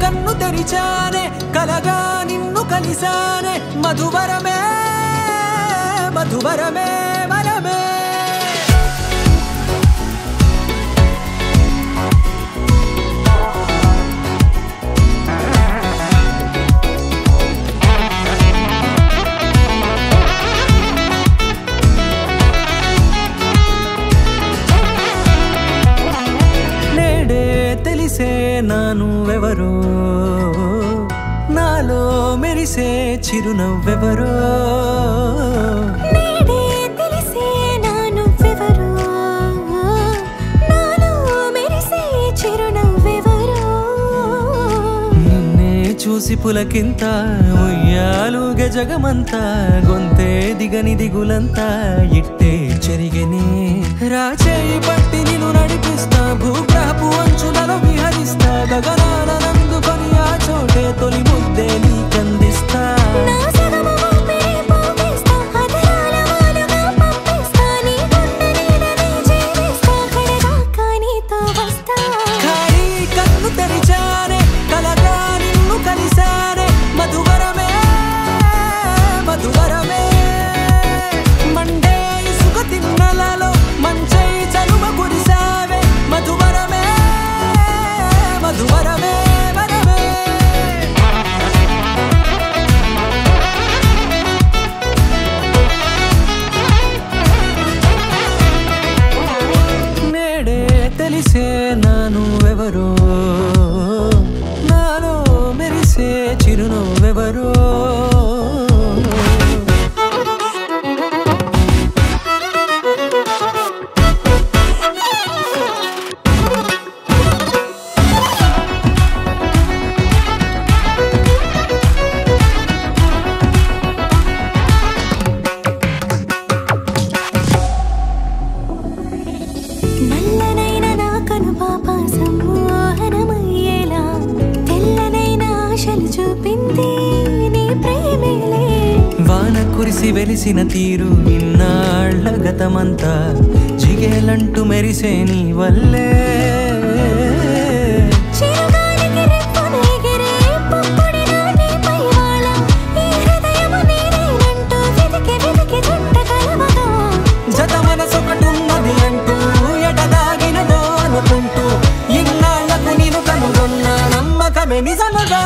కన్ను తెరిచానే కలగా నిన్ను కలిసానే మధువరమే మధువరమే వరమే తెలిసే నానువెవరో నాలో మెరిసే చిరునవ్వెవరో నేడే తెలిసే నానువెవరో నాలో మెరిసే చిరునవ్వెవరో నిన్నే చూసి పులకింత ఉయ్యాలుగే జగమంతా గొంతే దిగని దిగులంతా ఇట్టే చెరిగెనే రాచేయి పట్టి నిన్ను నడిపిస్తా భూగ్రహపు అంచులలో విహరిస్తా గగనాల నందుకొని ఆ చోటే తొలి ముద్దే నీకందిస్తా నా సగము ఊపిరి పోగేస్తా అధరాల వాలుగా పంపిస్తా నీ గుండె నీడనే జీవిస్తా కడదాకా నీతో వస్తా ఖాళీ కన్ను తెరిచానే కలగా నిన్ను కలిసానే మధువరమే మధువరమే మండే ఇసుక తిన్నలలో మంచై చలువ కురిసావే మధువరమే మధువరమే వరమే నేడే తెలిసే నానువెవరో నాలో మెరిసే చిరునవ్వెవరో నల్లనైన నా కనుపాప సమ్మోహనమయ్యేలా తెల్లనైన ఆశలు చూపింది నీ ప్రేమేలే వాన కురిసి వెలిసిన తీరు ఇన్నాళ్ల గతమంతా జిగేలంటూ మెరిసే నీ వల్లే చిరుగాలికి రెప్పున ఎగిరే పుప్పొడిన నీపై వాళ ఈ హృదయము నీదేనంటూ వెతికి వెతికి చుట్ట కలవగా జత మనసొకటున్నది అంటూ ఎటదాగినదో అనుకుంటూ ఇన్నాళ్లకు నేను కనుగొన్న నమ్మకమే నిజముగా